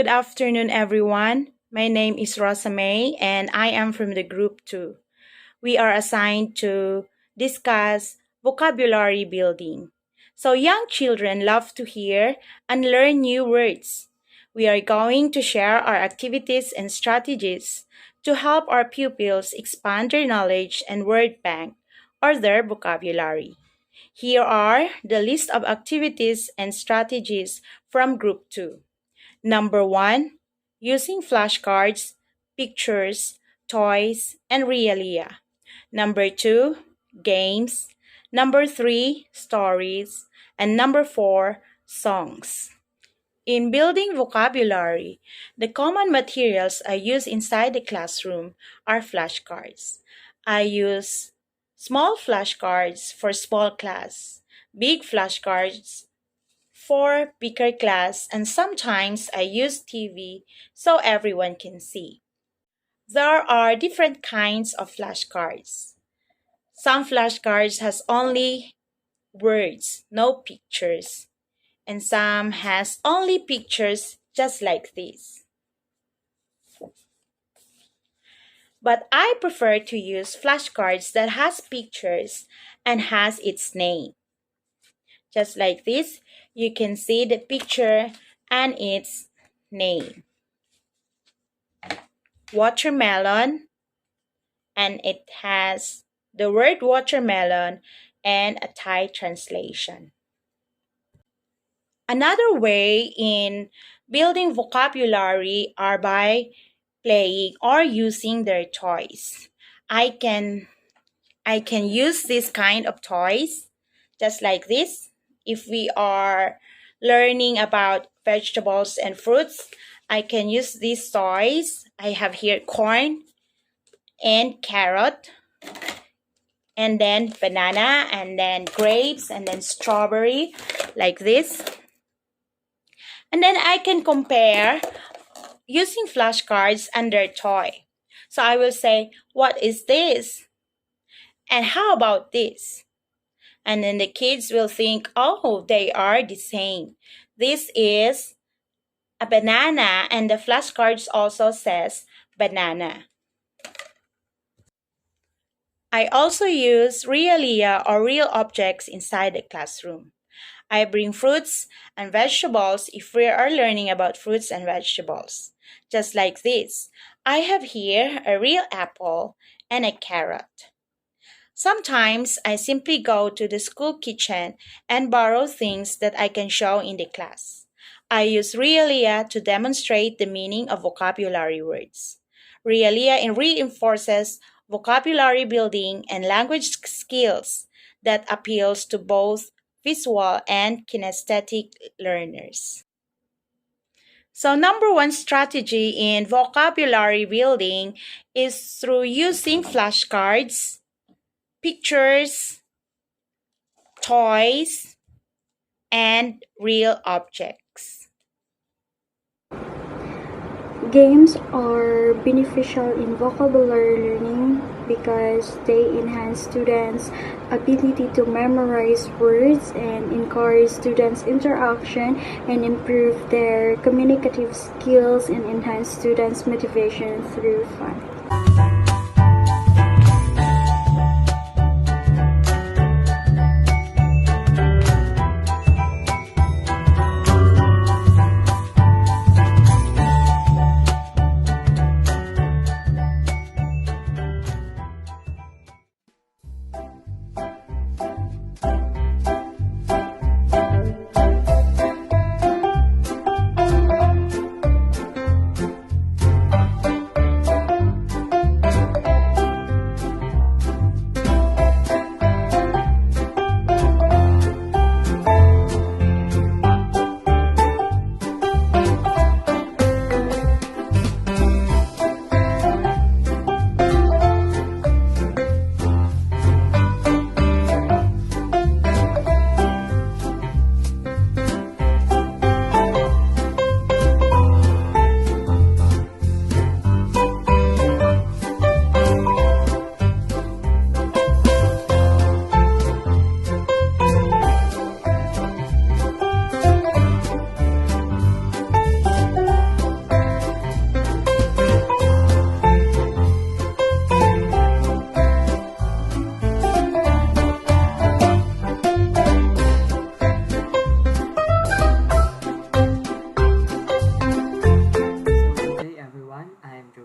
Good afternoon, everyone. My name is Rosamay, and I am from the group 2. We are assigned to discuss vocabulary building. So, young children love to hear and learn new words. We are going to share our activities and strategies to help our pupils expand their knowledge and word bank or their vocabulary. Here are the list of activities and strategies from Group 2. Number 1, using flashcards, pictures, toys, and realia. Number 2, games. Number 3, stories. And number 4, songs. In building vocabulary, the common materials I use inside the classroom are flashcards. I use small flashcards for small class, big flashcards for bigger class, and sometimes I use TV so everyone can see. There are different kinds of flashcards. Some flashcards has only words, no pictures, and some has only pictures just like this. But I prefer to use flashcards that has pictures and has its name. Just like this, you can see the picture and its name. Watermelon, and it has the word watermelon and a Thai translation. Another way in building vocabulary are by playing or using their toys. I can use this kind of toys just like this. If we are learning about vegetables and fruits, I can use these toys. I have here corn and carrot, and then banana, and then grapes, and then strawberry, like this. And then I can compare using flashcards and their toy. So I will say, what is this? And how about this? And then the kids will think, oh, they are the same. This is a banana, and the flashcards also says banana. I also use realia or real objects inside the classroom. I bring fruits and vegetables if we are learning about fruits and vegetables. Just like this, I have here a real apple and a carrot. Sometimes I simply go to the school kitchen and borrow things that I can show in the class. I use realia to demonstrate the meaning of vocabulary words. Realia reinforces vocabulary building and language skills that appeals to both visual and kinesthetic learners. So number 1 strategy in vocabulary building is through using flashcards, pictures, toys, and real objects. Games are beneficial in vocabulary learning because they enhance students' ability to memorize words and encourage students' interaction and improve their communicative skills and enhance students' motivation through fun.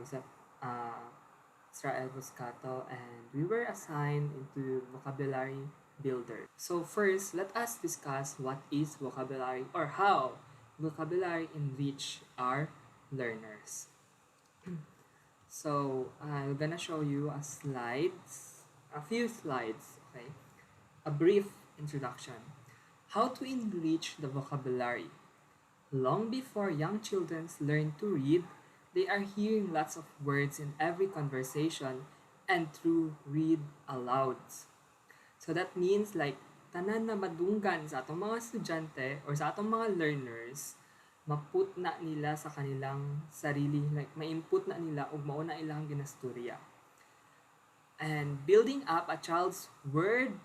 sa Israel Buscato, and we were assigned into vocabulary builder. So first, let us discuss what is vocabulary or how vocabulary enrich our learners. So I'm gonna show you a few slides, okay? A brief introduction. How to enrich the vocabulary. Long before young children learn to read, they are hearing lots of words in every conversation and through read aloud. So that means like tanan na madunggan sa atong mga estudyante or sa atong mga learners, maput na nila sa kanilang sarili, like ma-input na nila o mauna ilang ginastorya. And building up a child's word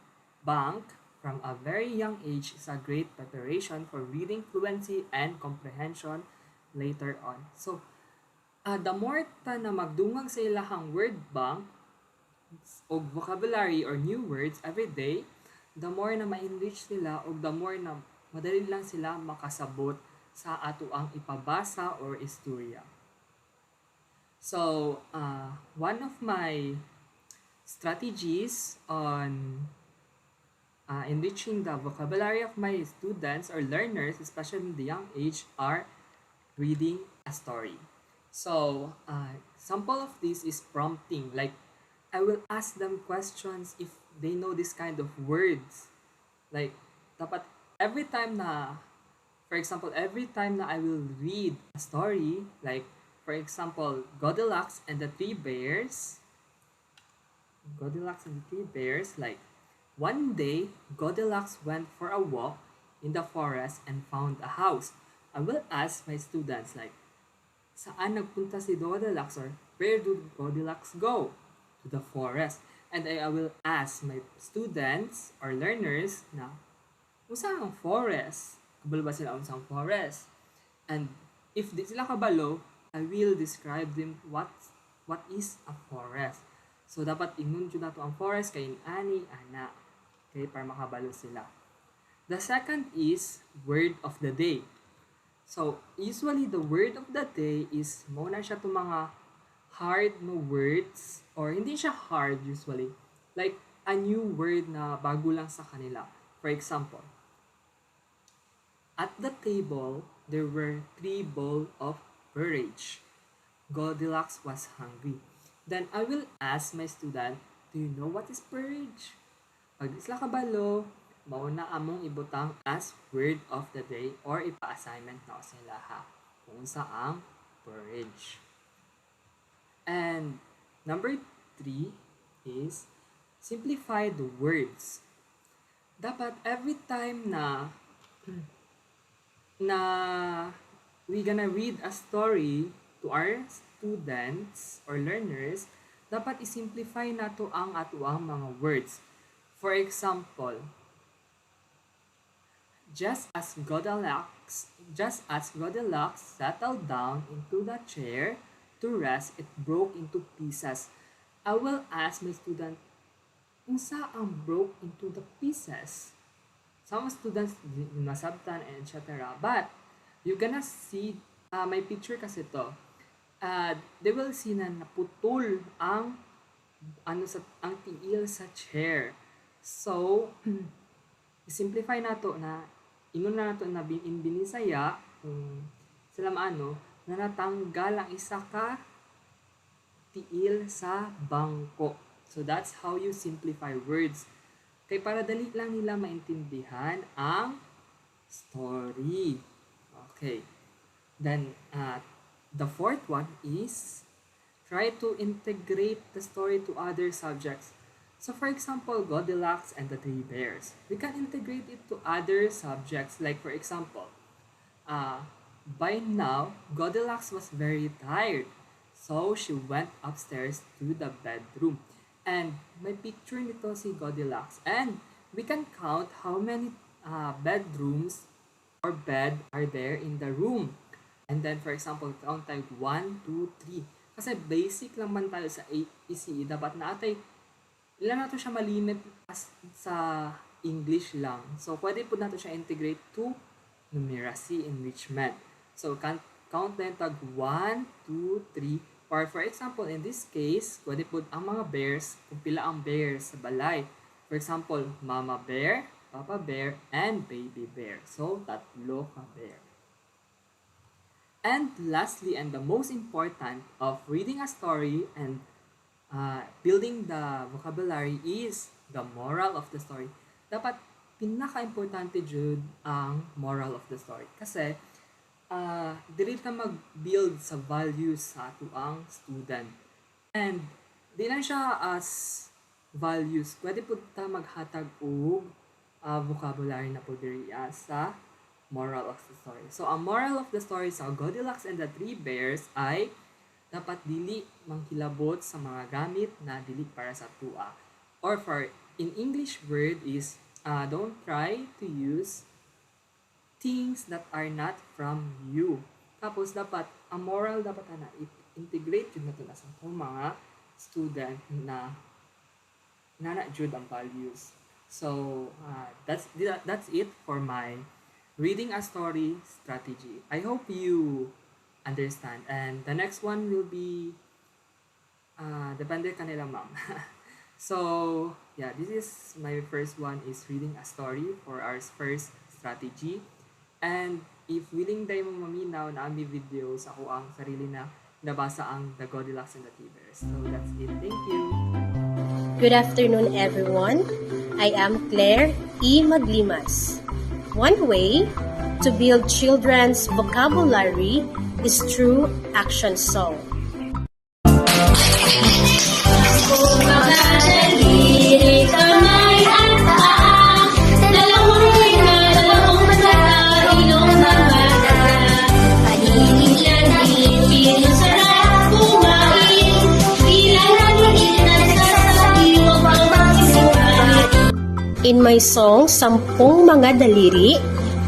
bank from a very young age is a great preparation for reading fluency and comprehension later on. So, the more ta na magdungag sa ilahang word bank o vocabulary or new words every day, the more na ma-enrich nila o the more na madali lang sila makasabot sa ato ang ipabasa or istorya. So, one of my strategies on enriching the vocabulary of my students or learners, especially in the young age, are reading a story. So, sample of this is prompting. Like, I will ask them questions if they know this kind of words. Like, dapat every time na, for example, every time na I will read a story, like, for example, Goldilocks and the Three Bears, like, one day, Goldilocks went for a walk in the forest and found a house. I will ask my students like, saan nagpunta si Goldilocks or where did Goldilocks go? To the forest. And I will ask my students or learners na, unsa ang forest? Kabalo ba sila unsang forest? And if di sila kabalo, I will describe them what is a forest. So, dapat ingon jud nato ang forest kay ani ana. Okay, para makabalo sila. The second is word of the day. So, usually the word of the day is mo na siya to mga hard no words or hindi siya hard usually. Like a new word na bago lang sa kanila. For example, at the table, there were 3 bowls of porridge. Goldilocks was hungry. Then I will ask my student, do you know what is porridge? Pag isla kabalo, mauna among ibutang as word of the day or ipa-assignment na sila ha kung saang porridge. And number 3 is simplify the words. Dapat every time na we gonna read a story to our students or learners, dapat isimplify nato ang atuang mga words. For example, just as Goldilocks settled down into the chair to rest, it broke into pieces. I will ask my student, unsa ang broke into the pieces? Some students masabtan and etc. But you're gonna see my picture kasi to. They will see na naputol ang ang tiil sa chair. So, simplify nato na ingon na nato na binisaya kung sila maano na natanggal ang isa ka tiil sa bangko. So that's how you simplify words. Kay para dali lang nila maintindihan ang story. Okay. Then the fourth one is try to integrate the story to other subjects. So for example, Goldilocks and the Three Bears. We can integrate it to other subjects. Like for example, by now, Goldilocks was very tired. So she went upstairs to the bedroom. And may picture nito si Goldilocks. And we can count how many bedrooms or bed are there in the room. And then, for example, count tayo 1, 2, 3. Kasi basic lang man tayo sa AECE. Dapat na atay, ilan nato siya malimit sa English lang. So, pwede po nato siya integrate to numeracy enrichment. So, count tayo tag 1, 2, 3 For example, in this case, pwede po ang mga bears, kung pila ang bears sa balay. For example, mama bear, papa bear, and baby bear. So, tatlo ka bear. And lastly, and the most important of reading a story and building the vocabulary is the moral of the story. Dapat pinaka-importante jud ang moral of the story. Kasi, dili ta mag-build sa values sa atuang student. And di lang siya as values, pwede po ta maghatag og vocabulary na po diriya sa moral of the story. So, ang moral of the story sa Goldilocks and the Three Bears ay dapat dili manghilabot sa mga gamit na dili para sa tua. Or for in English word is don't try to use things that are not from you. Tapos dapat ang moral dapat na integrate yun nato na sa mga student na jud ang values. So that's it for my reading a story strategy. I hope you understand, and the next one will be depende kanila ma'am. So yeah, this is my first one is reading a story for our first strategy. And if willing day mo maminaw na ami videos, ako ang sarili na nabasa ang The Goldilocks and the Three Bears. So that's it. Thank you. Good afternoon, everyone. I am Claire E. Maglimas. One way to build children's vocabulary is through action song. In my song, Sampung Mga Daliri,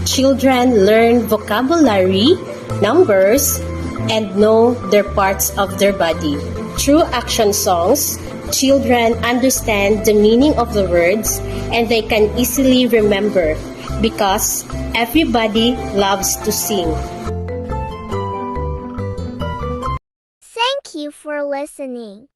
children learn vocabulary, numbers, and know their parts of their body. Through action songs, children understand the meaning of the words and they can easily remember because everybody loves to sing. Thank you for listening.